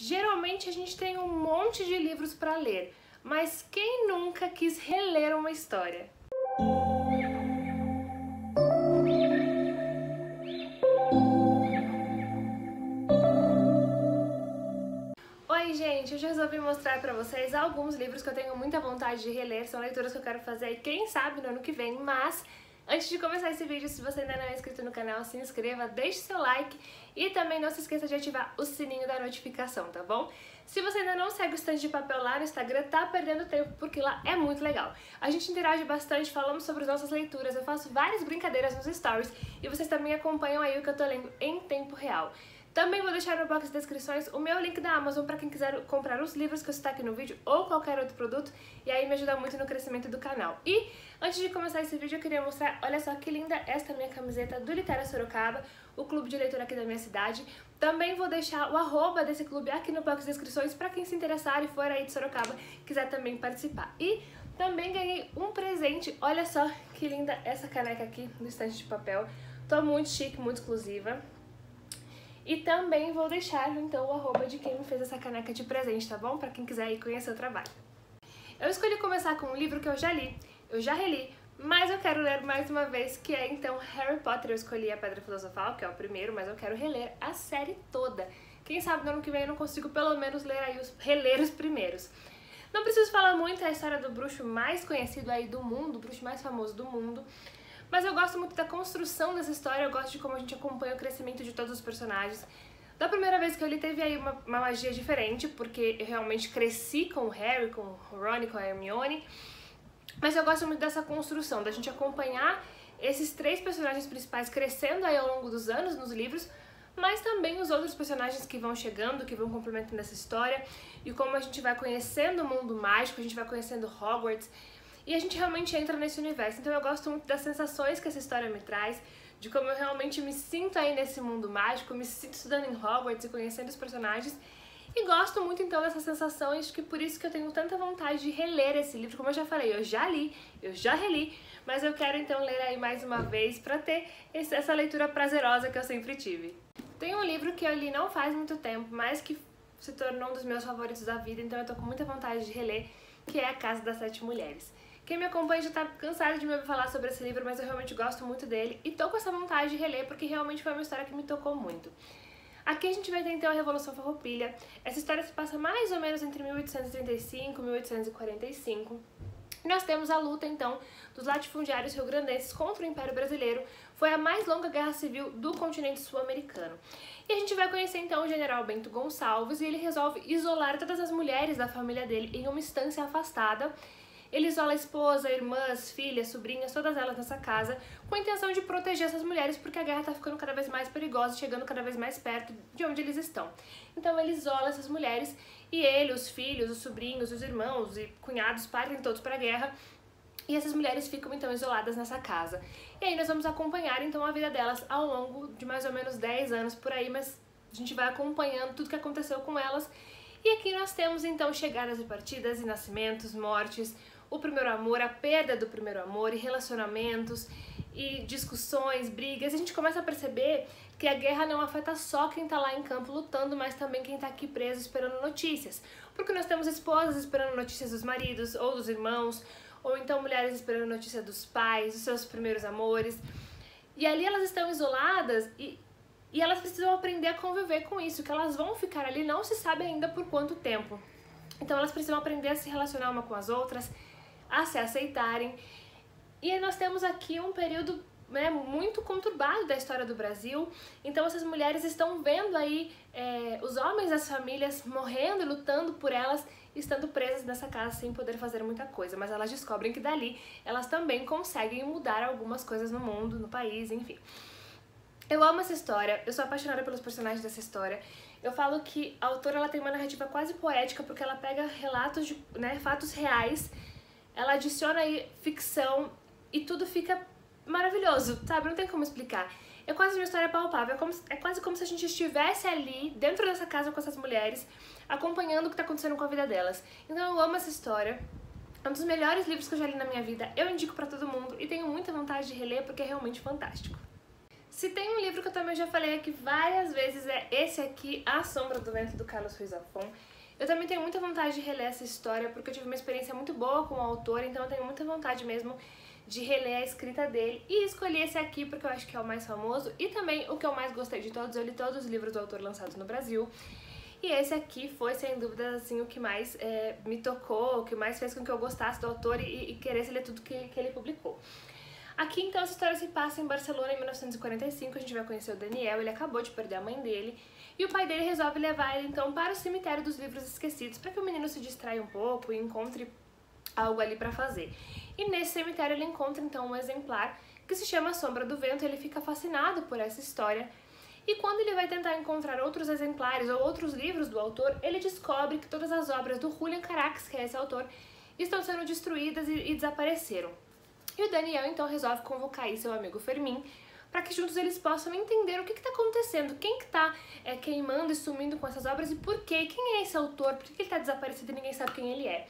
Geralmente a gente tem um monte de livros para ler, mas quem nunca quis reler uma história? Oi gente, hoje eu resolvi mostrar para vocês alguns livros que eu tenho muita vontade de reler, são leituras que eu quero fazer quem sabe no ano que vem, mas antes de começar esse vídeo, se você ainda não é inscrito no canal, se inscreva, deixe seu like e também não se esqueça de ativar o sininho da notificação, tá bom? Se você ainda não segue o Estante de Papel lá no Instagram, tá perdendo tempo porque lá é muito legal. A gente interage bastante, falamos sobre as nossas leituras, eu faço várias brincadeiras nos stories e vocês também acompanham aí o que eu tô lendo em tempo real. Também vou deixar no box de descrições o meu link da Amazon para quem quiser comprar os livros que eu citar aqui no vídeo ou qualquer outro produto, e aí me ajuda muito no crescimento do canal. E antes de começar esse vídeo eu queria mostrar, olha só que linda esta minha camiseta do Litera Sorocaba, o clube de leitura aqui da minha cidade. Também vou deixar o @ desse clube aqui no box de descrições para quem se interessar e for aí de Sorocaba quiser também participar. E também ganhei um presente, olha só que linda essa caneca aqui do Estante de Papel. Tô muito chique, muito exclusiva. E também vou deixar, então, o @ de quem me fez essa caneca de presente, tá bom? Pra quem quiser ir conhecer o trabalho. Eu escolhi começar com um livro que eu já li, eu já reli, mas eu quero ler mais uma vez, que é, então, Harry Potter. Eu escolhi A Pedra Filosofal, que é o primeiro, mas eu quero reler a série toda. Quem sabe no ano que vem eu não consigo, pelo menos, reler os primeiros. Não preciso falar muito, é a história do bruxo mais conhecido aí do mundo, o bruxo mais famoso do mundo. Mas eu gosto muito da construção dessa história, eu gosto de como a gente acompanha o crescimento de todos os personagens. Da primeira vez que eu li, teve aí uma magia diferente, porque eu realmente cresci com o Harry, com o Ron e com a Hermione. Mas eu gosto muito dessa construção, da gente acompanhar esses três personagens principais crescendo aí ao longo dos anos nos livros, mas também os outros personagens que vão chegando, que vão complementando essa história, e como a gente vai conhecendo o mundo mágico, a gente vai conhecendo Hogwarts, e a gente realmente entra nesse universo. Então eu gosto muito das sensações que essa história me traz, de como eu realmente me sinto aí nesse mundo mágico, me sinto estudando em Hogwarts e conhecendo os personagens. E gosto muito então dessas sensações, que por isso que eu tenho tanta vontade de reler esse livro. Como eu já falei, eu já li, eu já reli, mas eu quero então ler aí mais uma vez para ter essa leitura prazerosa que eu sempre tive. Tem um livro que eu li não faz muito tempo, mas que se tornou um dos meus favoritos da vida, então eu tô com muita vontade de reler, que é A Casa das Sete Mulheres. Quem me acompanha já tá cansado de me ouvir falar sobre esse livro, mas eu realmente gosto muito dele e tô com essa vontade de reler porque realmente foi uma história que me tocou muito. Aqui a gente vai ter então a Revolução Farroupilha. Essa história se passa mais ou menos entre 1835 e 1845. E nós temos a luta então dos latifundiários rio-grandenses contra o Império Brasileiro. Foi a mais longa guerra civil do continente sul-americano. E a gente vai conhecer então o general Bento Gonçalves, e ele resolve isolar todas as mulheres da família dele em uma estância afastada. Ele isola a esposa, irmãs, filhas, sobrinhas, todas elas nessa casa, com a intenção de proteger essas mulheres, porque a guerra tá ficando cada vez mais perigosa, chegando cada vez mais perto de onde eles estão. Então ele isola essas mulheres e ele, os filhos, os sobrinhos, os irmãos e cunhados partem todos para a guerra, e essas mulheres ficam então isoladas nessa casa. E aí nós vamos acompanhar então a vida delas ao longo de mais ou menos 10 anos por aí, mas a gente vai acompanhando tudo que aconteceu com elas. E aqui nós temos então chegadas e partidas, e nascimentos, mortes, o primeiro amor, a perda do primeiro amor, e relacionamentos, e discussões, brigas. A gente começa a perceber que a guerra não afeta só quem tá lá em campo lutando, mas também quem tá aqui preso esperando notícias. Porque nós temos esposas esperando notícias dos maridos ou dos irmãos, ou então mulheres esperando notícia dos pais, dos seus primeiros amores. E ali elas estão isoladas e elas precisam aprender a conviver com isso, que elas vão ficar ali, não se sabe ainda por quanto tempo. Então elas precisam aprender a se relacionar uma com as outras, a se aceitarem. E aí nós temos aqui um período, né, muito conturbado da história do Brasil. Então essas mulheres estão vendo aí os homens das famílias morrendo e lutando por elas, estando presas nessa casa sem poder fazer muita coisa. Mas elas descobrem que dali elas também conseguem mudar algumas coisas no mundo, no país, enfim. Eu amo essa história, eu sou apaixonada pelos personagens dessa história. Eu falo que a autora ela tem uma narrativa quase poética, porque ela pega relatos de, né, fatos reais, ela adiciona aí ficção e tudo fica maravilhoso, sabe? Não tem como explicar. É quase uma história palpável, é quase como se a gente estivesse ali, dentro dessa casa com essas mulheres, acompanhando o que tá acontecendo com a vida delas. Então eu amo essa história, é um dos melhores livros que eu já li na minha vida, eu indico pra todo mundo e tenho muita vontade de reler porque é realmente fantástico. Se tem um livro que eu também já falei aqui várias vezes, é esse aqui, A Sombra do Vento, do Carlos Ruiz Zafón. Eu também tenho muita vontade de reler essa história, porque eu tive uma experiência muito boa com o autor, então eu tenho muita vontade mesmo de reler a escrita dele. E escolhi esse aqui porque eu acho que é o mais famoso e também o que eu mais gostei de todos. Eu li todos os livros do autor lançados no Brasil. E esse aqui foi, sem dúvida, assim, o que mais me tocou, o que mais fez com que eu gostasse do autor e queresse ler tudo que ele publicou. Aqui, então, essa história se passa em Barcelona em 1945, a gente vai conhecer o Daniel, ele acabou de perder a mãe dele, e o pai dele resolve levar ele, então, para o cemitério dos livros esquecidos, para que o menino se distraia um pouco e encontre algo ali para fazer. E nesse cemitério ele encontra, então, um exemplar que se chama Sombra do Vento, ele fica fascinado por essa história, e quando ele vai tentar encontrar outros exemplares ou outros livros do autor, ele descobre que todas as obras do Julian Carax, que é esse autor, estão sendo destruídas e desapareceram. E o Daniel então resolve convocar aí seu amigo Fermín para que juntos eles possam entender o que está acontecendo, quem que está queimando e sumindo com essas obras e por quê, quem é esse autor, por que ele está desaparecido e ninguém sabe quem ele é.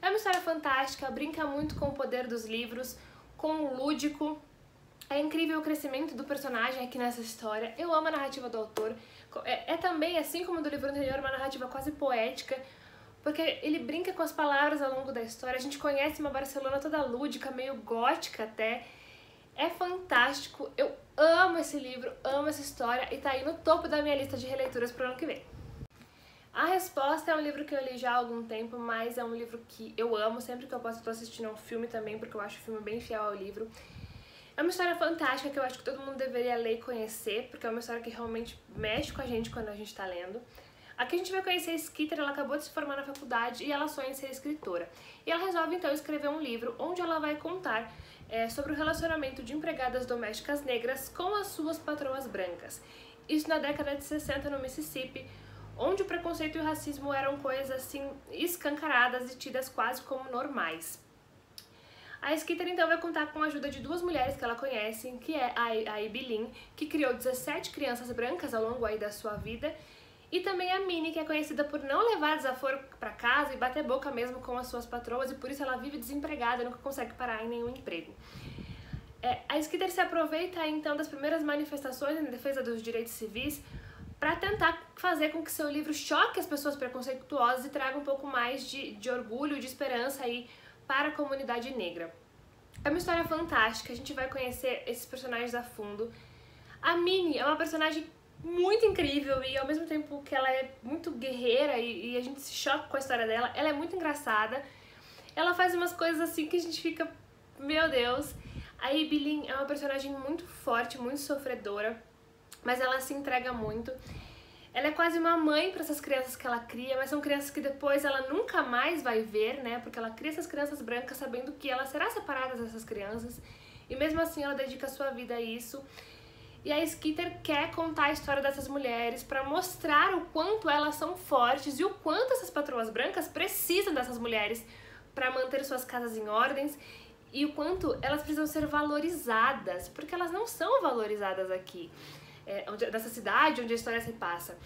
É uma história fantástica, brinca muito com o poder dos livros, com o lúdico. É incrível o crescimento do personagem aqui nessa história. Eu amo a narrativa do autor. É também, assim como do livro anterior, uma narrativa quase poética, porque ele brinca com as palavras ao longo da história. A gente conhece uma Barcelona toda lúdica, meio gótica até. É fantástico. Eu amo esse livro, amo essa história e tá aí no topo da minha lista de releituras pro ano que vem. A Resposta é um livro que eu li já há algum tempo, mas é um livro que eu amo. Sempre que eu posso, eu tô assistindo a um filme também, porque eu acho o filme bem fiel ao livro. É uma história fantástica que eu acho que todo mundo deveria ler e conhecer, porque é uma história que realmente mexe com a gente quando a gente tá lendo. Aqui a gente vai conhecer a Skeeter, ela acabou de se formar na faculdade e ela sonha em ser escritora. E ela resolve então escrever um livro onde ela vai contar sobre o relacionamento de empregadas domésticas negras com as suas patroas brancas. Isso na década de 60 no Mississippi, onde o preconceito e o racismo eram coisas assim escancaradas e tidas quase como normais. A Skeeter então vai contar com a ajuda de duas mulheres que ela conhece, que é a Abby Lynn, que criou 17 crianças brancas ao longo aí da sua vida, e também a Minnie, que é conhecida por não levar desaforo para casa e bater boca mesmo com as suas patroas, e por isso ela vive desempregada e nunca consegue parar em nenhum emprego. A Skeeter se aproveita então das primeiras manifestações em defesa dos direitos civis para tentar fazer com que seu livro choque as pessoas preconceituosas e traga um pouco mais de orgulho e de esperança aí para a comunidade negra. É uma história fantástica, a gente vai conhecer esses personagens a fundo. A Minnie é uma personagem muito incrível e ao mesmo tempo que ela é muito guerreira e a gente se choca com a história dela, ela é muito engraçada. Ela faz umas coisas assim que a gente fica, meu Deus. A Abby Lynn é uma personagem muito forte, muito sofredora, mas ela se entrega muito. Ela é quase uma mãe para essas crianças que ela cria, mas são crianças que depois ela nunca mais vai ver, né? Porque ela cria essas crianças brancas sabendo que ela será separada dessas crianças e mesmo assim ela dedica a sua vida a isso. E a Skeeter quer contar a história dessas mulheres para mostrar o quanto elas são fortes e o quanto essas patroas brancas precisam dessas mulheres para manter suas casas em ordens e o quanto elas precisam ser valorizadas, porque elas não são valorizadas aqui, nessa cidade onde a história se passa.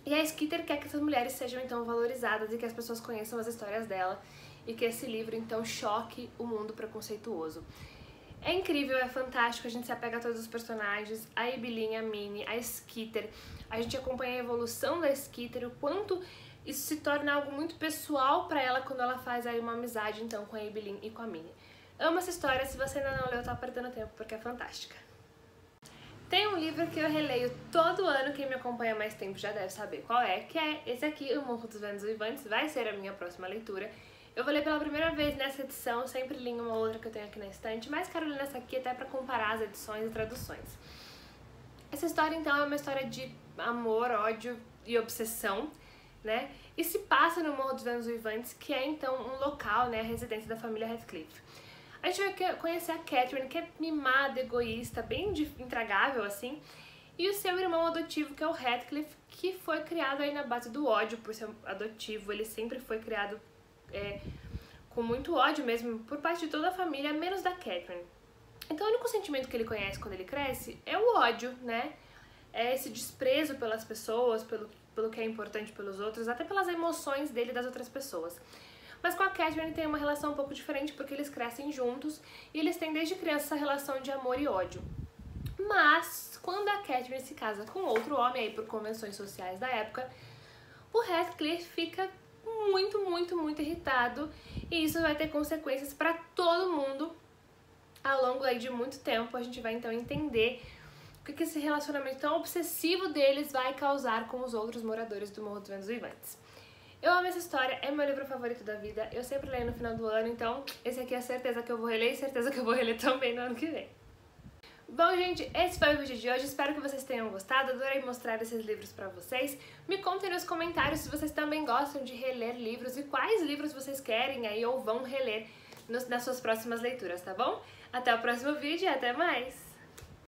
E a Skeeter quer que essas mulheres sejam então valorizadas e que as pessoas conheçam as histórias dela e que esse livro então choque o mundo preconceituoso. É incrível, é fantástico, a gente se apega a todos os personagens, a Abby Lynn, a Minnie, a Skeeter, a gente acompanha a evolução da Skeeter, o quanto isso se torna algo muito pessoal pra ela quando ela faz aí uma amizade então com a Abby Lynn e com a Minnie. Amo essa história, se você ainda não leu, tá perdendo tempo porque é fantástica. Tem um livro que eu releio todo ano, quem me acompanha há mais tempo já deve saber qual é, que é esse aqui, O Morro dos Ventos Vivantes, vai ser a minha próxima leitura. Eu vou ler pela primeira vez nessa edição, sempre li uma outra que eu tenho aqui na estante, mas quero ler nessa aqui até pra comparar as edições e traduções. Essa história então é uma história de amor, ódio e obsessão, né? E se passa no Morro dos Ventos Vivantes, que é então um local, né, a residência da família Heathcliff. A gente vai conhecer a Catherine, que é mimada, egoísta, bem intragável assim, e o seu irmão adotivo, que é o Heathcliff, que foi criado aí na base do ódio por ser adotivo. Ele sempre foi criado com muito ódio mesmo por parte de toda a família, menos da Catherine. Então o único sentimento que ele conhece quando ele cresce é o ódio, né? É esse desprezo pelas pessoas, pelo que é importante pelos outros, até pelas emoções dele e das outras pessoas. Mas com a Catherine tem uma relação um pouco diferente porque eles crescem juntos e eles têm desde criança essa relação de amor e ódio. mas quando a Catherine se casa com outro homem, aí por convenções sociais da época, o Heathcliff fica muito irritado, e isso vai ter consequências para todo mundo ao longo aí de muito tempo. A gente vai então entender o que esse relacionamento tão obsessivo deles vai causar com os outros moradores do Morro dos Ventos Vivantes. Eu amo essa história, é meu livro favorito da vida, eu sempre leio no final do ano, então esse aqui é certeza que eu vou reler e certeza que eu vou reler também no ano que vem. Bom, gente, esse foi o vídeo de hoje, espero que vocês tenham gostado, adorei mostrar esses livros pra vocês. Me contem nos comentários se vocês também gostam de reler livros e quais livros vocês querem aí ou vão reler nas suas próximas leituras, tá bom? Até o próximo vídeo e até mais!